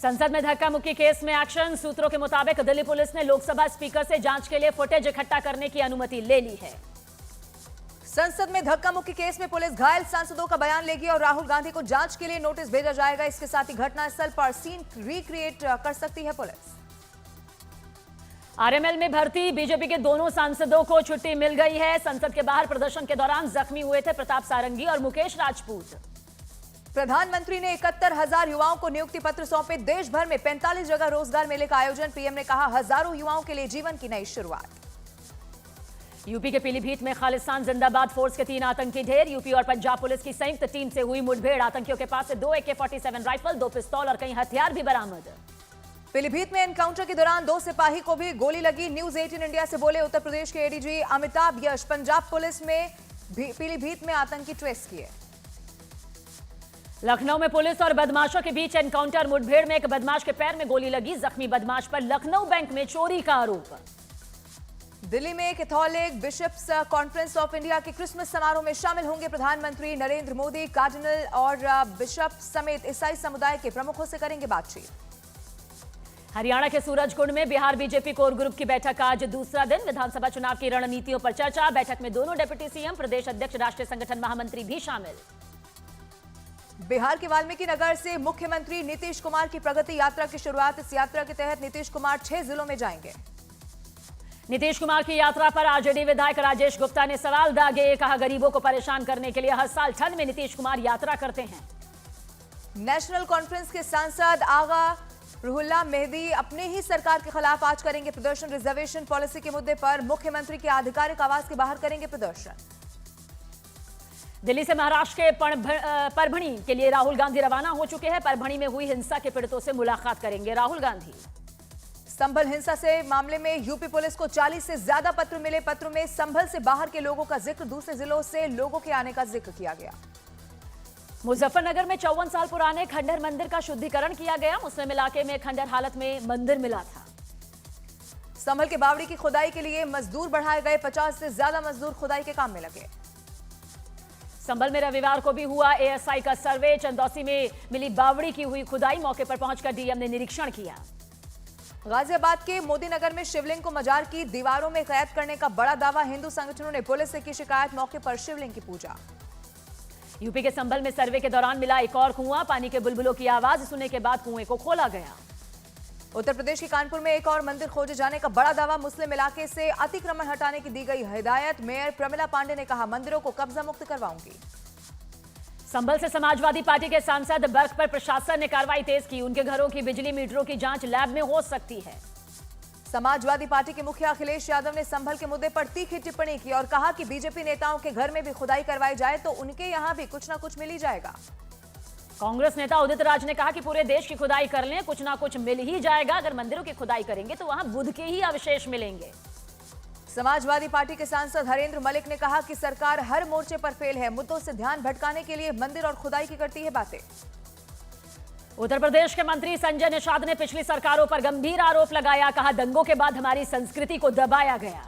संसद में धक्का मुक्की केस में एक्शन। सूत्रों के मुताबिक दिल्ली पुलिस ने लोकसभा स्पीकर से जांच के लिए फुटेज इकट्ठा करने की अनुमति ले ली है। संसद में धक्का मुक्की केस में पुलिस घायल सांसदों का बयान लेगी और राहुल गांधी को जांच के लिए नोटिस भेजा जाएगा। इसके साथ ही घटनास्थल पर सीन रिक्रिएट कर सकती है पुलिस। आरएमएल में भर्ती बीजेपी के दोनों सांसदों को छुट्टी मिल गई है। संसद के बाहर प्रदर्शन के दौरान जख्मी हुए थे प्रताप सारंगी और मुकेश राजपूत। प्रधानमंत्री ने 71,000 युवाओं को नियुक्ति पत्र सौंपे। देश भर में 45 जगह रोजगार मेले का आयोजन। पीएम ने कहा, हजारों युवाओं के लिए जीवन की नई शुरुआत। यूपी के पीलीभीत में खालिस्तान जिंदाबाद फोर्स के 3 आतंकी ढेर। यूपी और पंजाब पुलिस की संयुक्त टीम से हुई मुठभेड़। आतंकियों के पास से 2 AK-47 राइफल, 2 पिस्तौल और कई हथियार भी बरामद। पीलीभीत में एनकाउंटर के दौरान 2 सिपाही को भी गोली लगी। न्यूज 18 इंडिया से बोले उत्तर प्रदेश के एडीजी अमिताभ यश। पंजाब पुलिस में पीलीभीत में आतंकी ट्रेस किए। लखनऊ में पुलिस और बदमाशों के बीच एनकाउंटर। मुठभेड़ में एक बदमाश के पैर में गोली लगी। जख्मी बदमाश पर लखनऊ बैंक में चोरी का आरोप। दिल्ली में Catholic Bishops Conference of India के क्रिसमस समारोह में शामिल होंगे प्रधानमंत्री नरेंद्र मोदी। कार्डिनल और बिशप समेत ईसाई समुदाय के प्रमुखों से करेंगे बातचीत। हरियाणा के सूरजकुंड में बिहार बीजेपी कोर ग्रुप की बैठक आज दूसरा दिन। विधानसभा चुनाव की रणनीतियों पर चर्चा। बैठक में दोनों डिप्टी सीएम, प्रदेश अध्यक्ष, राष्ट्रीय संगठन महामंत्री भी शामिल। बिहार के वाल्मीकि नगर से मुख्यमंत्री नीतीश कुमार की प्रगति यात्रा की शुरुआत। इस यात्रा के तहत नीतीश कुमार 6 जिलों में जाएंगे। नीतीश कुमार की यात्रा पर आरजेडी विधायक राजेश गुप्ता ने सवाल दागे। कहा, गरीबों को परेशान करने के लिए हर साल ठंड में नीतीश कुमार यात्रा करते हैं। नेशनल कॉन्फ्रेंस के सांसद आगा रुहुल्ला मेहदी अपने ही सरकार के खिलाफ आज करेंगे प्रदर्शन। रिजर्वेशन पॉलिसी के मुद्दे पर मुख्यमंत्री के आधिकारिक आवास के बाहर करेंगे प्रदर्शन। दिल्ली से महाराष्ट्र के परभणी के लिए राहुल गांधी रवाना हो चुके हैं। परभणी में हुई हिंसा के पीड़ितों से मुलाकात करेंगे राहुल गांधी। संभल हिंसा से मामले में यूपी पुलिस को 40 से ज्यादा पत्र मिले। पत्र में संभल से बाहर के लोगों का जिक्र, दूसरे जिलों से लोगों के आने का जिक्र किया गया। मुजफ्फरनगर में 54 साल पुराने खंडहर मंदिर का शुद्धिकरण किया गया। मुस्लिम इलाके में खंडहर हालत में मंदिर मिला था। संभल के बावड़ी की खुदाई के लिए मजदूर बढ़ाए गए। 50 से ज्यादा मजदूर खुदाई के काम में लगे। संभल में रविवार को भी हुआ एएसआई का सर्वे। चंदौसी में मिली बावड़ी की हुई खुदाई। मौके पर पहुंचकर डीएम ने निरीक्षण किया। गाजियाबाद के मोदीनगर में शिवलिंग को मजार की दीवारों में कैद करने का बड़ा दावा। हिंदू संगठनों ने पुलिस से की शिकायत। मौके पर शिवलिंग की पूजा। यूपी के संभल में सर्वे के दौरान मिला एक और कुआं। पानी के बुलबुलों की आवाज सुनने के बाद कुएं को खोला गया। उत्तर प्रदेश के कानपुर में एक और मंदिर खोजे जाने का बड़ा दावा। मुस्लिम इलाके से अतिक्रमण हटाने की दी गई हिदायत। मेयर प्रमिला पांडे ने कहा, मंदिरों को कब्जा मुक्त करवाऊंगी। संभल से समाजवादी पार्टी के सांसद बर्क पर प्रशासन ने कार्रवाई तेज की। उनके घरों की बिजली मीटरों की जांच लैब में हो सकती है। समाजवादी पार्टी के मुखिया अखिलेश यादव ने संभल के मुद्दे पर तीखी टिप्पणी की और कहा कि बीजेपी नेताओं के घर में भी खुदाई करवाई जाए तो उनके यहां भी कुछ ना कुछ मिल ही जाएगा। कांग्रेस नेता उदित राज ने कहा कि पूरे देश की खुदाई कर लें, कुछ ना कुछ मिल ही जाएगा। अगर मंदिरों की खुदाई करेंगे तो वहां बुद्ध के ही अवशेष मिलेंगे। समाजवादी पार्टी के सांसद हरेंद्र मलिक ने कहा कि सरकार हर मोर्चे पर फेल है। मुद्दों से ध्यान भटकाने के लिए मंदिर और खुदाई की करती है बातें। उत्तर प्रदेश के मंत्री संजय निषाद ने पिछली सरकारों पर गंभीर आरोप लगाया। कहा, दंगों के बाद हमारी संस्कृति को दबाया गया।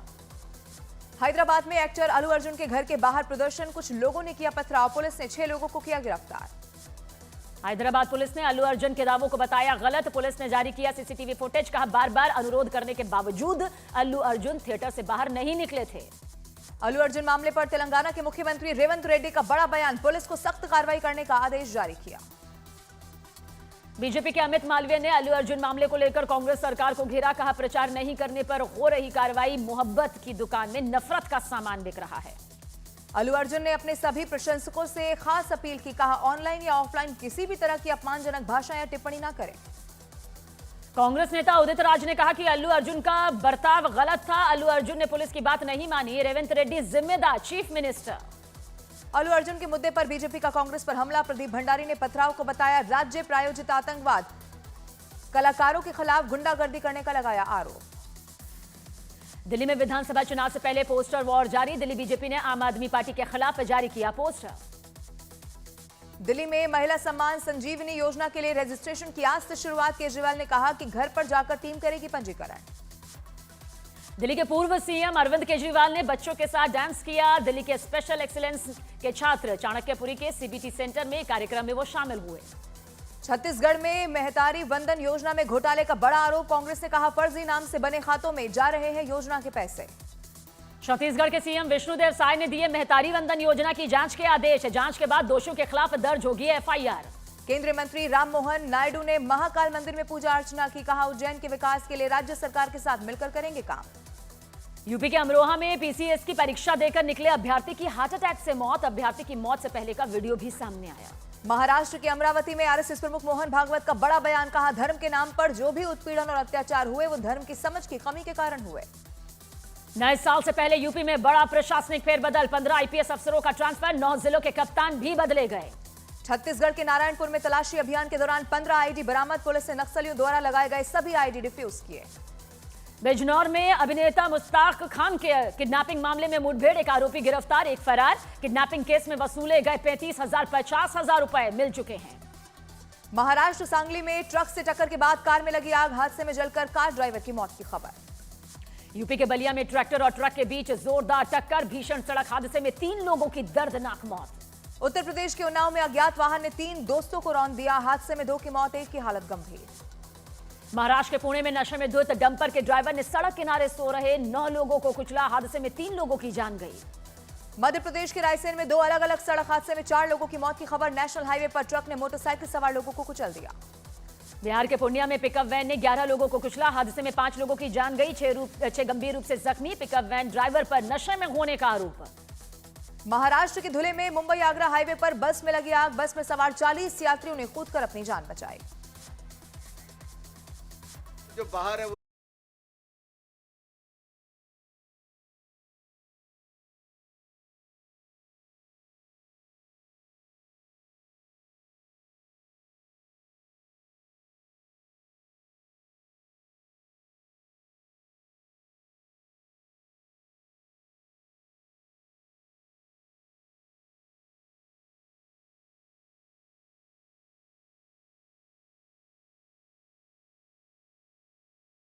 हैदराबाद में एक्टर अल्लू अर्जुन के घर के बाहर प्रदर्शन। कुछ लोगों ने किया पथराव। पुलिस ने 6 लोगों को किया गिरफ्तार। हैदराबाद पुलिस ने अल्लू अर्जुन के दावों को बताया गलत। पुलिस ने जारी किया सीसीटीवी फुटेज। कहा, बार बार अनुरोध करने के बावजूद अल्लू अर्जुन थिएटर से बाहर नहीं निकले थे। अल्लू अर्जुन मामले पर तेलंगाना के मुख्यमंत्री रेवंत रेड्डी का बड़ा बयान। पुलिस को सख्त कार्रवाई करने का आदेश जारी किया। बीजेपी के अमित मालवीय ने अल्लू अर्जुन मामले को लेकर कांग्रेस सरकार को घेरा। कहा, प्रचार नहीं करने पर हो रही कार्रवाई मोहब्बत की दुकान में नफरत का सामान बिक रहा है। अल्लू अर्जुन ने अपने सभी प्रशंसकों से खास अपील की। कहा, ऑनलाइन या ऑफलाइन किसी भी तरह की अपमानजनक भाषा या टिप्पणी ना करें। कांग्रेस नेता उदित राज ने कहा कि अल्लू अर्जुन का बर्ताव गलत था। अल्लू अर्जुन ने पुलिस की बात नहीं मानी। रेवंत रेड्डी जिम्मेदार, चीफ मिनिस्टर। अल्लू अर्जुन के मुद्दे पर बीजेपी का कांग्रेस पर हमला। प्रदीप भंडारी ने पथराव को बताया राज्य प्रायोजित आतंकवाद। कलाकारों के खिलाफ गुंडागर्दी करने का लगाया आरोप। दिल्ली में विधानसभा चुनाव से पहले पोस्टर वॉर जारी। दिल्ली बीजेपी ने आम आदमी पार्टी के खिलाफ जारी किया पोस्टर। दिल्ली में महिला सम्मान संजीवनी योजना के लिए रजिस्ट्रेशन की आज से शुरुआत। केजरीवाल ने कहा कि घर पर जाकर टीम करेगी पंजीकरण। दिल्ली के पूर्व सीएम अरविंद केजरीवाल ने बच्चों के साथ डांस किया। दिल्ली के स्पेशल एक्सीलेंस के छात्र चाणक्यपुरी के सीबीटी सेंटर में कार्यक्रम में वो शामिल हुए। छत्तीसगढ़ में मेहतारी वंदन योजना में घोटाले का बड़ा आरोप। कांग्रेस ने कहा फर्जी नाम से बने खातों में जा रहे हैं योजना के पैसे। छत्तीसगढ़ के सीएम विष्णुदेव साय ने दिए मेहतारी वंदन योजना की जांच के आदेश। जांच के बाद दोषियों के खिलाफ दर्ज होगी एफआईआर। केंद्रीय मंत्री राममोहन नायडू ने महाकाल मंदिर में पूजा अर्चना की। कहा उज्जैन के विकास के लिए राज्य सरकार के साथ मिलकर करेंगे काम। यूपी के अमरोहा में पीसीएस की परीक्षा देकर निकले अभ्यर्थी की हार्ट अटैक से मौत। अभ्यर्थी की मौत से पहले का वीडियो भी सामने आया। महाराष्ट्र के अमरावती में आरएसएस प्रमुख मोहन भागवत का बड़ा बयान। कहा धर्म के नाम पर जो भी उत्पीड़न और अत्याचार हुए वो धर्म की समझ की कमी के कारण हुए। नए साल से पहले यूपी में बड़ा प्रशासनिक फेरबदल। 15 आईपीएस अफसरों का ट्रांसफर। 9 जिलों के कप्तान भी बदले गए। छत्तीसगढ़ के नारायणपुर में तलाशी अभियान के दौरान 15 आईडी बरामद। पुलिस ने नक्सलियों द्वारा लगाए गए सभी आईडी डिफ्यूज किए। बिजनौर में अभिनेता मुश्ताक खान के किडनैपिंग मामले में मुठभेड़। एक आरोपी गिरफ्तार, एक फरार। किडनैपिंग केस में वसूले गए 35,000 50,000 रुपए मिल चुके हैं। महाराष्ट्र सांगली में ट्रक से टक्कर के बाद कार में लगी आग। हादसे में जलकर कार ड्राइवर की मौत की खबर। यूपी के बलिया में ट्रैक्टर और ट्रक के बीच जोरदार टक्कर। भीषण सड़क हादसे में 3 लोगों की दर्दनाक मौत। उत्तर प्रदेश के उन्नाव में अज्ञात वाहन ने 3 दोस्तों को रौंद दिया। हादसे में 2 की मौत, 1 की हालत गंभीर। महाराष्ट्र के पुणे में नशे में धुत डंपर के ड्राइवर ने सड़क किनारे सो रहे 9 लोगों को कुचला। हादसे में 3 लोगों की जान गई। मध्य प्रदेश के रायसेन में 2 अलग अलग सड़क हादसे में 4 लोगों की मौत की खबर। नेशनल हाईवे पर ट्रक ने मोटरसाइकिल सवार लोगों को कुचल दिया। बिहार के पूर्णिया में पिकअप वैन ने 11 लोगों को कुचला। हादसे में 5 लोगों की जान गई, 6 गंभीर रूप से जख्मी। पिकअप वैन ड्राइवर पर नशे में होने का आरोप। महाराष्ट्र के धुले में मुंबई आगरा हाईवे पर बस में लगी आग। बस में सवार 40 यात्रियों ने कूदकर अपनी जान बचाई। जो बाहर है